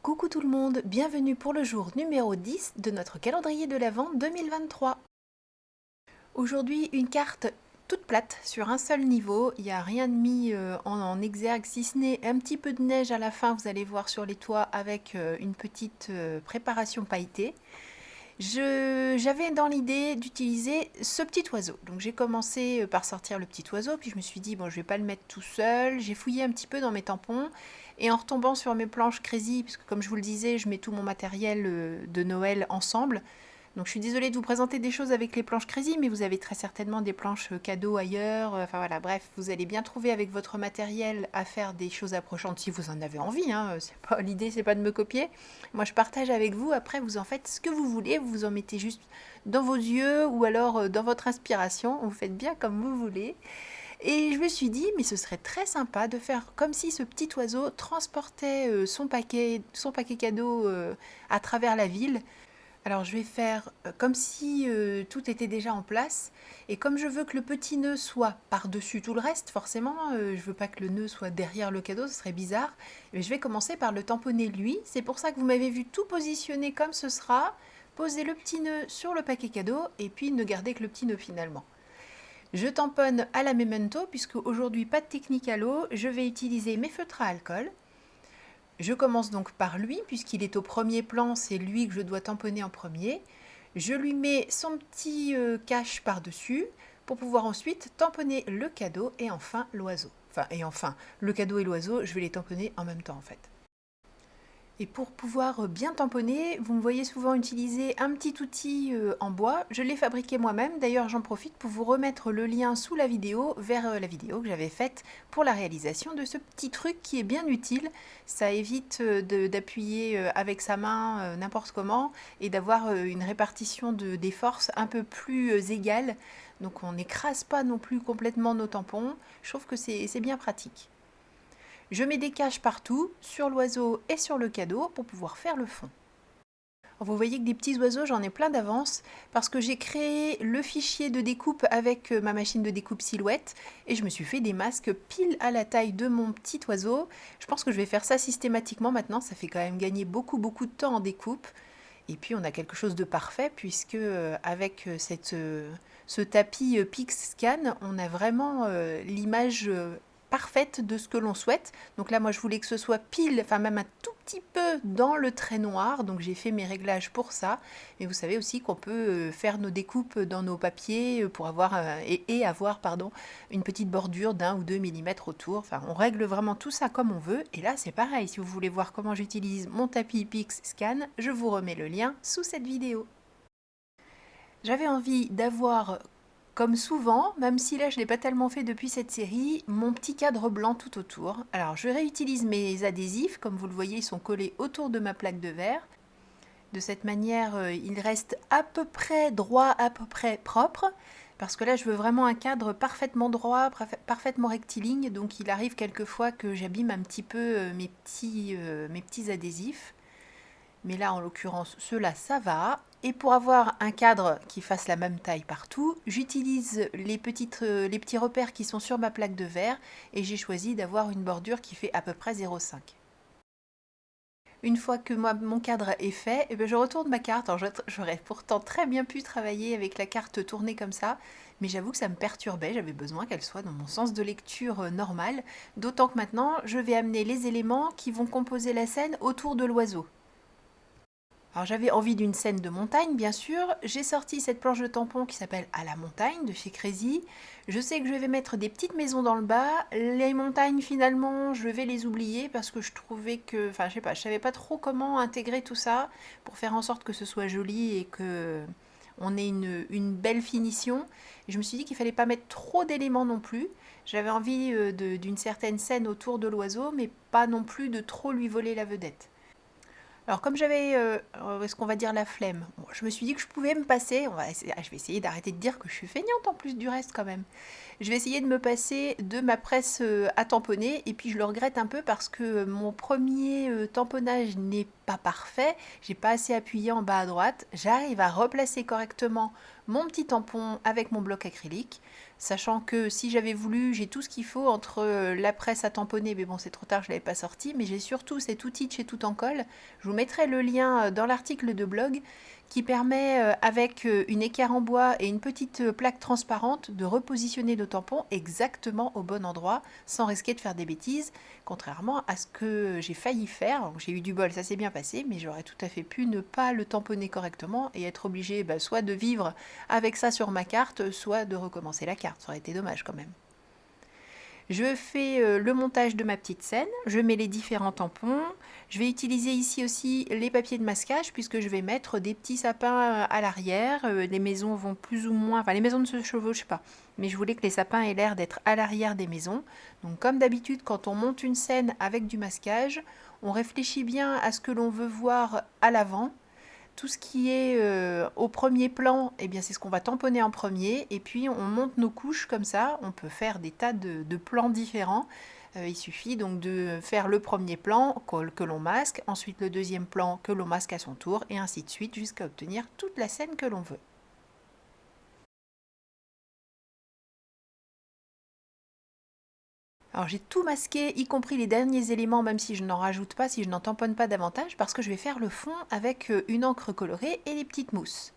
Coucou tout le monde, bienvenue pour le jour numéro 10 de notre calendrier de l'Avent 2023. Aujourd'hui, une carte toute plate sur un seul niveau, il n'y a rien de mis en exergue si ce n'est un petit peu de neige à la fin, vous allez voir sur les toits avec une petite préparation pailletée. J'avais dans l'idée d'utiliser ce petit oiseau. Donc j'ai commencé par sortir le petit oiseau, puis je me suis dit, bon, je vais pas le mettre tout seul. J'ai fouillé un petit peu dans mes tampons, et en retombant sur mes planches Crazy, puisque comme je vous le disais, je mets tout mon matériel de Noël ensemble. Donc je suis désolée de vous présenter des choses avec les planches Crazy, mais vous avez très certainement des planches cadeaux ailleurs. Enfin voilà, bref, vous allez bien trouver avec votre matériel à faire des choses approchantes si vous en avez envie. Hein. L'idée, c'est pas de me copier. Moi, je partage avec vous. Après, vous en faites ce que vous voulez. Vous en mettez juste dans vos yeux ou alors dans votre inspiration. Vous faites bien comme vous voulez. Et je me suis dit, mais ce serait très sympa de faire comme si ce petit oiseau transportait son paquet cadeau à travers la ville. Alors je vais faire comme si tout était déjà en place, et comme je veux que le petit nœud soit par-dessus tout le reste, forcément, je veux pas que le nœud soit derrière le cadeau, ce serait bizarre, mais je vais commencer par le tamponner lui. C'est pour ça que vous m'avez vu tout positionner comme ce sera, poser le petit nœud sur le paquet cadeau et puis ne garder que le petit nœud finalement. Je tamponne à la Memento puisque aujourd'hui pas de technique à l'eau, je vais utiliser mes feutres à alcool. Je commence donc par lui, puisqu'il est au premier plan, c'est lui que je dois tamponner en premier. Je lui mets son petit cache par-dessus pour pouvoir ensuite tamponner le cadeau et enfin l'oiseau. Enfin, le cadeau et l'oiseau, je vais les tamponner en même temps en fait. Et pour pouvoir bien tamponner, vous me voyez souvent utiliser un petit outil en bois. Je l'ai fabriqué moi-même. D'ailleurs, j'en profite pour vous remettre le lien sous la vidéo vers la vidéo que j'avais faite pour la réalisation de ce petit truc qui est bien utile. Ça évite d'appuyer avec sa main n'importe comment et d'avoir une répartition des forces un peu plus égale. Donc on n'écrase pas non plus complètement nos tampons. Je trouve que c'est bien pratique. Je mets des caches partout, sur l'oiseau et sur le cadeau, pour pouvoir faire le fond. Vous voyez que des petits oiseaux, j'en ai plein d'avance, parce que j'ai créé le fichier de découpe avec ma machine de découpe Silhouette, et je me suis fait des masques pile à la taille de mon petit oiseau. Je pense que je vais faire ça systématiquement maintenant, ça fait quand même gagner beaucoup de temps en découpe. Et puis on a quelque chose de parfait, puisque avec ce tapis PixScan, on a vraiment l'image parfaite de ce que l'on souhaite. Donc là, moi, je voulais que ce soit pile, enfin même un tout petit peu dans le trait noir, donc j'ai fait mes réglages pour ça. Mais vous savez aussi qu'on peut faire nos découpes dans nos papiers pour avoir une petite bordure d'1 ou 2 millimètres autour. Enfin, on règle vraiment tout ça comme on veut. Et là, c'est pareil. Si vous voulez voir comment j'utilise mon tapis PixScan, je vous remets le lien sous cette vidéo. J'avais envie d'avoir, comme souvent, même si là je ne l'ai pas tellement fait depuis cette série, mon petit cadre blanc tout autour. Alors je réutilise mes adhésifs, comme vous le voyez, ils sont collés autour de ma plaque de verre. De cette manière, il reste à peu près droit, à peu près propre, parce que là je veux vraiment un cadre parfaitement droit, parfaitement rectiligne, donc il arrive quelquefois que j'abîme un petit peu mes petits adhésifs. Mais là, en l'occurrence, ceux-là, ça va. Et pour avoir un cadre qui fasse la même taille partout, j'utilise les petits repères qui sont sur ma plaque de verre et j'ai choisi d'avoir une bordure qui fait à peu près 0,5. Une fois que mon cadre est fait, je retourne ma carte. Alors, j'aurais pourtant très bien pu travailler avec la carte tournée comme ça, mais j'avoue que ça me perturbait. J'avais besoin qu'elle soit dans mon sens de lecture normal, d'autant que maintenant, je vais amener les éléments qui vont composer la scène autour de l'oiseau. Alors j'avais envie d'une scène de montagne, bien sûr. J'ai sorti cette planche de tampon qui s'appelle À la montagne de chez Crazy. Je sais que je vais mettre des petites maisons dans le bas. Les montagnes, finalement, je vais les oublier parce que je trouvais que... Enfin, je sais pas, je savais pas trop comment intégrer tout ça pour faire en sorte que ce soit joli et que on ait une belle finition. Et je me suis dit qu'il fallait pas mettre trop d'éléments non plus. J'avais envie d'une certaine scène autour de l'oiseau, mais pas non plus de trop lui voler la vedette. Alors comme j'avais, est-ce qu'on va dire la flemme, bon, je me suis dit que je pouvais me passer, je vais essayer d'arrêter de dire que je suis feignante en plus du reste quand même. Je vais essayer de me passer de ma presse à tamponner, et puis je le regrette un peu parce que mon premier tamponnage n'est pas parfait, j'ai pas assez appuyé en bas à droite, j'arrive à replacer correctement mon petit tampon avec mon bloc acrylique, sachant que si j'avais voulu, j'ai tout ce qu'il faut entre la presse à tamponner, mais bon c'est trop tard, je ne l'avais pas sorti, mais j'ai surtout cet outil de chez Tout en Colle. Je vous mettrai le lien dans l'article de blog qui permet avec une équerre en bois et une petite plaque transparente de repositionner le tampon exactement au bon endroit sans risquer de faire des bêtises, contrairement à ce que j'ai failli faire. J'ai eu du bol, ça s'est bien passé, mais j'aurais tout à fait pu ne pas le tamponner correctement et être obligée soit de vivre avec ça sur ma carte, soit de recommencer la carte. Ça aurait été dommage quand même. Je fais le montage de ma petite scène, je mets les différents tampons. Je vais utiliser ici aussi les papiers de masquage puisque je vais mettre des petits sapins à l'arrière. Les maisons vont plus ou moins, enfin les maisons ne se chevauchent pas, mais je voulais que les sapins aient l'air d'être à l'arrière des maisons. Donc comme d'habitude quand on monte une scène avec du masquage, on réfléchit bien à ce que l'on veut voir à l'avant. Tout ce qui est au premier plan, eh bien c'est ce qu'on va tamponner en premier, et puis on monte nos couches comme ça. On peut faire des tas de plans différents. Il suffit donc de faire le premier plan que l'on masque, ensuite le deuxième plan que l'on masque à son tour, et ainsi de suite jusqu'à obtenir toute la scène que l'on veut. Alors j'ai tout masqué, y compris les derniers éléments, même si je n'en rajoute pas, si je n'en tamponne pas davantage, parce que je vais faire le fond avec une encre colorée et les petites mousses.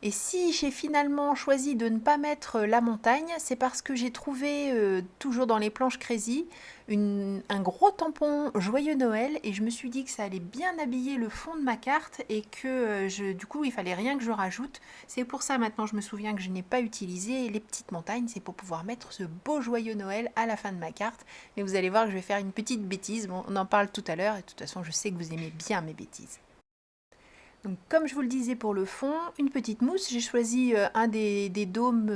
Et si j'ai finalement choisi de ne pas mettre la montagne, c'est parce que j'ai trouvé, toujours dans les planches Crazy, un gros tampon Joyeux Noël et je me suis dit que ça allait bien habiller le fond de ma carte et que du coup il fallait rien que je rajoute. C'est pour ça maintenant je me souviens que je n'ai pas utilisé les petites montagnes, c'est pour pouvoir mettre ce beau Joyeux Noël à la fin de ma carte. Mais vous allez voir que je vais faire une petite bêtise, bon, on en parle tout à l'heure et de toute façon je sais que vous aimez bien mes bêtises. Donc, comme je vous le disais pour le fond, une petite mousse. J'ai choisi un des dômes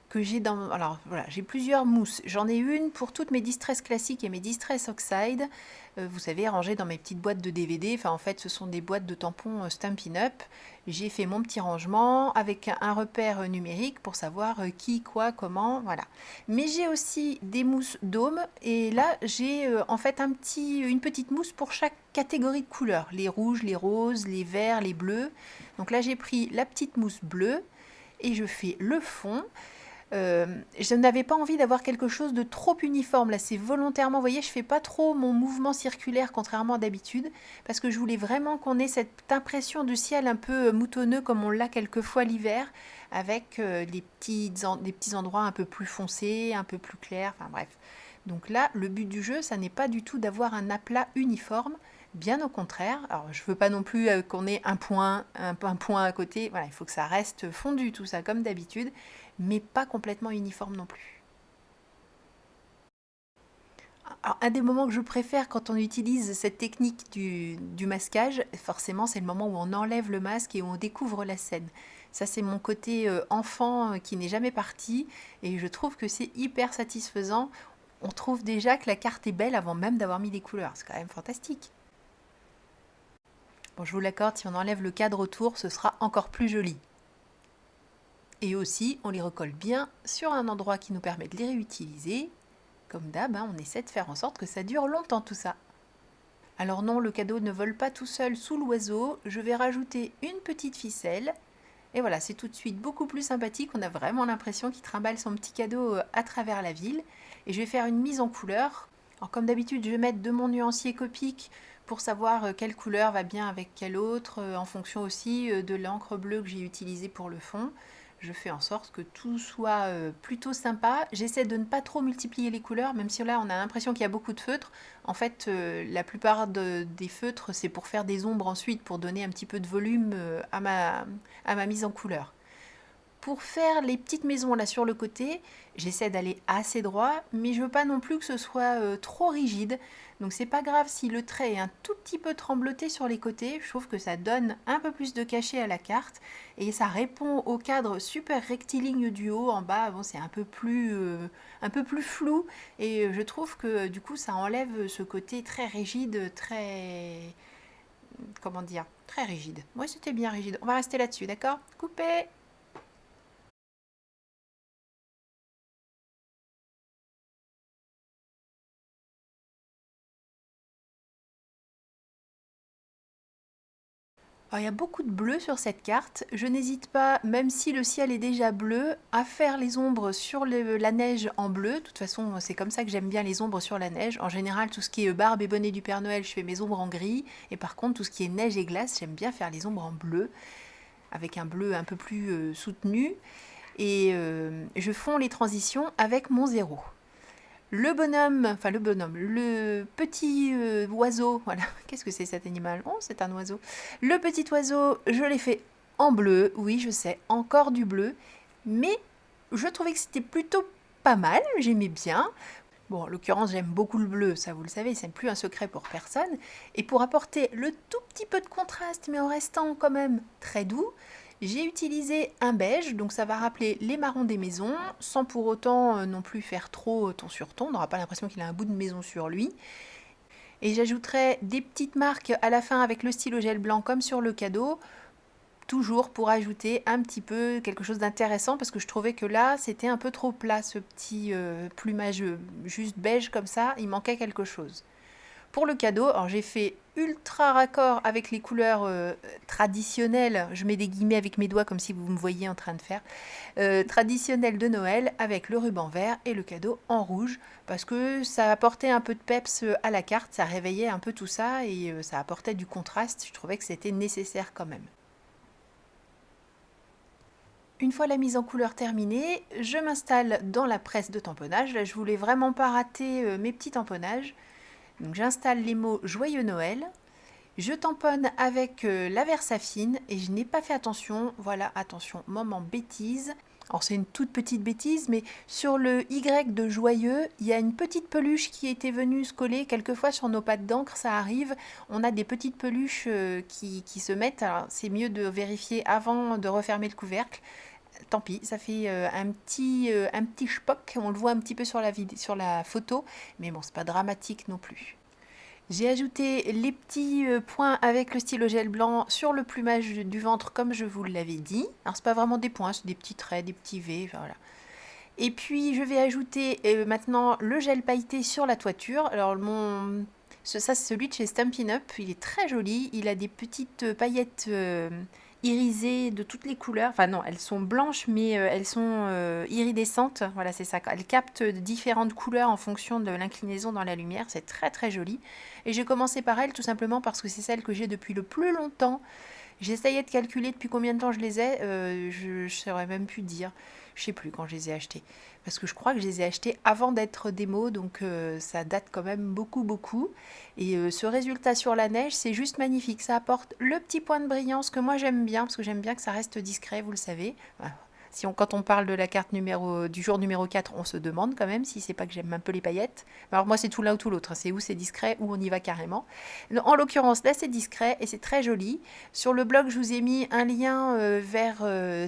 que j'ai dans... Alors voilà, j'ai plusieurs mousses. J'en ai une pour toutes mes Distress classiques et mes Distress Oxide. Vous savez, rangées dans mes petites boîtes de DVD. Enfin, en fait, ce sont des boîtes de tampons Stampin' Up. J'ai fait mon petit rangement avec un repère numérique pour savoir qui, quoi, comment, voilà. Mais j'ai aussi des mousses dômes et là j'ai en fait une petite mousse pour chaque catégorie de couleurs. Les rouges, les roses, les verts, les bleus. Donc là j'ai pris la petite mousse bleue et je fais le fond. Je n'avais pas envie d'avoir quelque chose de trop uniforme. Là, c'est volontairement, vous voyez, je fais pas trop mon mouvement circulaire contrairement à d'habitude, parce que je voulais vraiment qu'on ait cette impression de ciel un peu moutonneux comme on l'a quelquefois l'hiver, avec des petits endroits un peu plus foncés, un peu plus clairs, enfin bref. Donc là, le but du jeu, ça n'est pas du tout d'avoir un aplat uniforme, bien au contraire. Alors, je veux pas non plus qu'on ait un point à côté. Voilà, il faut que ça reste fondu tout ça comme d'habitude, mais pas complètement uniforme non plus. Alors, un des moments que je préfère quand on utilise cette technique du masquage, forcément, c'est le moment où on enlève le masque et où on découvre la scène. Ça, c'est mon côté enfant qui n'est jamais parti et je trouve que c'est hyper satisfaisant. On trouve déjà que la carte est belle avant même d'avoir mis des couleurs. C'est quand même fantastique. Bon, je vous l'accorde, si on enlève le cadre autour, ce sera encore plus joli. Et aussi, on les recolle bien sur un endroit qui nous permet de les réutiliser. Comme d'hab, on essaie de faire en sorte que ça dure longtemps tout ça. Alors non, le cadeau ne vole pas tout seul sous l'oiseau. Je vais rajouter une petite ficelle. Et voilà, c'est tout de suite beaucoup plus sympathique. On a vraiment l'impression qu'il trimballe son petit cadeau à travers la ville. Et je vais faire une mise en couleur. Alors comme d'habitude, je vais mettre de mon nuancier Copic pour savoir quelle couleur va bien avec quelle autre, en fonction aussi de l'encre bleue que j'ai utilisée pour le fond. Je fais en sorte que tout soit plutôt sympa. J'essaie de ne pas trop multiplier les couleurs, même si là on a l'impression qu'il y a beaucoup de feutres. En fait, la plupart des feutres, c'est pour faire des ombres ensuite, pour donner un petit peu de volume à ma mise en couleur. Pour faire les petites maisons là sur le côté, j'essaie d'aller assez droit, mais je veux pas non plus que ce soit trop rigide. Donc c'est pas grave si le trait est un tout petit peu trembloté sur les côtés, je trouve que ça donne un peu plus de cachet à la carte et ça répond au cadre super rectiligne du haut. En bas, bon, c'est un peu plus flou et je trouve que du coup ça enlève ce côté très rigide, très... comment dire, très rigide. Oui, c'était bien rigide. On va rester là-dessus, d'accord? Coupez. Alors, il y a beaucoup de bleu sur cette carte. Je n'hésite pas, même si le ciel est déjà bleu, à faire les ombres sur la neige en bleu. De toute façon, c'est comme ça que j'aime bien les ombres sur la neige. En général, tout ce qui est barbe et bonnet du Père Noël, je fais mes ombres en gris. Et par contre, tout ce qui est neige et glace, j'aime bien faire les ombres en bleu, avec un bleu un peu plus soutenu. Et je fonds les transitions avec mon zéro. Le petit oiseau, voilà, qu'est-ce que c'est cet animal? Oh, c'est un oiseau. Le petit oiseau, je l'ai fait en bleu, oui, je sais, encore du bleu, mais je trouvais que c'était plutôt pas mal, j'aimais bien. Bon, en l'occurrence, j'aime beaucoup le bleu, ça vous le savez, c'est plus un secret pour personne. Et pour apporter le tout petit peu de contraste, mais en restant quand même très doux, j'ai utilisé un beige, donc ça va rappeler les marrons des maisons, sans pour autant non plus faire trop ton sur ton, on n'aura pas l'impression qu'il a un bout de maison sur lui. Et j'ajouterai des petites marques à la fin avec le stylo gel blanc comme sur le cadeau, toujours pour ajouter un petit peu quelque chose d'intéressant, parce que je trouvais que là c'était un peu trop plat, ce petit plumage juste beige comme ça, il manquait quelque chose. Pour le cadeau, alors j'ai fait ultra raccord avec les couleurs traditionnelles, je mets des guillemets avec mes doigts comme si vous me voyiez en train de faire, traditionnelles de Noël avec le ruban vert et le cadeau en rouge, parce que ça apportait un peu de peps à la carte, ça réveillait un peu tout ça et ça apportait du contraste, je trouvais que c'était nécessaire quand même. Une fois la mise en couleur terminée, je m'installe dans la presse de tamponnage. Là, je voulais vraiment pas rater mes petits tamponnages. Donc j'installe les mots Joyeux Noël. Je tamponne avec la Versafine et je n'ai pas fait attention. Voilà, attention, moment bêtise. Alors c'est une toute petite bêtise, mais sur le Y de joyeux, il y a une petite peluche qui était venue se coller. Quelquefois sur nos pattes d'encre, ça arrive. On a des petites peluches qui se mettent. Alors c'est mieux de vérifier avant de refermer le couvercle. Tant pis, ça fait un petit spock, on le voit un petit peu sur sur la photo, mais bon, c'est pas dramatique non plus. J'ai ajouté les petits points avec le stylo gel blanc sur le plumage du ventre comme je vous l'avais dit. Alors c'est pas vraiment des points, c'est des petits traits, des petits V, enfin, voilà. Et puis je vais ajouter maintenant le gel pailleté sur la toiture. Alors ça c'est celui de chez Stampin' Up, il est très joli, il a des petites paillettes irisées de toutes les couleurs. Enfin non, elles sont blanches mais elles sont iridescentes, voilà c'est ça. Elles captent différentes couleurs en fonction de l'inclinaison dans la lumière, c'est très très joli. Et j'ai commencé par elle tout simplement parce que c'est celle que j'ai depuis le plus longtemps. J'essayais de calculer depuis combien de temps je les ai, je ne saurais même plus dire. Je sais plus quand je les ai achetés. Parce que je crois que je les ai achetés avant d'être démo, donc ça date quand même beaucoup, beaucoup. Et ce résultat sur la neige, c'est juste magnifique. Ça apporte le petit point de brillance que moi j'aime bien, parce que j'aime bien que ça reste discret, vous le savez. Voilà. Quand on parle de la carte du jour numéro 4, on se demande quand même si c'est pas que j'aime un peu les paillettes. Alors moi c'est tout l'un ou tout l'autre, c'est où c'est discret ou on y va carrément. En l'occurrence là c'est discret et c'est très joli. Sur le blog je vous ai mis un lien vers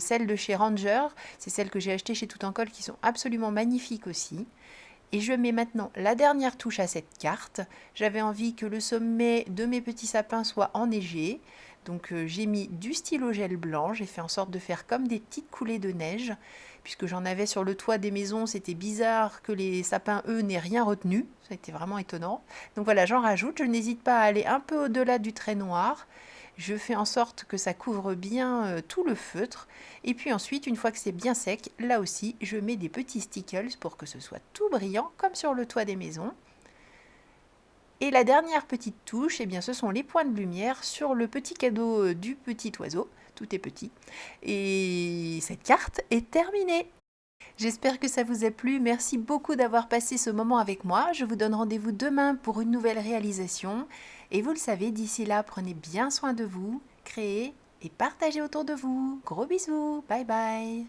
celle de chez Ranger, c'est celle que j'ai achetée chez Tout en Colle qui sont absolument magnifiques aussi. Et je mets maintenant la dernière touche à cette carte. J'avais envie que le sommet de mes petits sapins soit enneigé. Donc j'ai mis du stylo gel blanc, j'ai fait en sorte de faire comme des petites coulées de neige, puisque j'en avais sur le toit des maisons, c'était bizarre que les sapins, eux, n'aient rien retenu, ça a été vraiment étonnant. Donc voilà, j'en rajoute, je n'hésite pas à aller un peu au-delà du trait noir, je fais en sorte que ça couvre bien tout le feutre, et puis ensuite, une fois que c'est bien sec, là aussi, je mets des petits stickles pour que ce soit tout brillant, comme sur le toit des maisons. Et la dernière petite touche, eh bien, ce sont les points de lumière sur le petit cadeau du petit oiseau. Tout est petit. Et cette carte est terminée. J'espère que ça vous a plu. Merci beaucoup d'avoir passé ce moment avec moi. Je vous donne rendez-vous demain pour une nouvelle réalisation. Et vous le savez, d'ici là, prenez bien soin de vous, créez et partagez autour de vous. Gros bisous. Bye bye.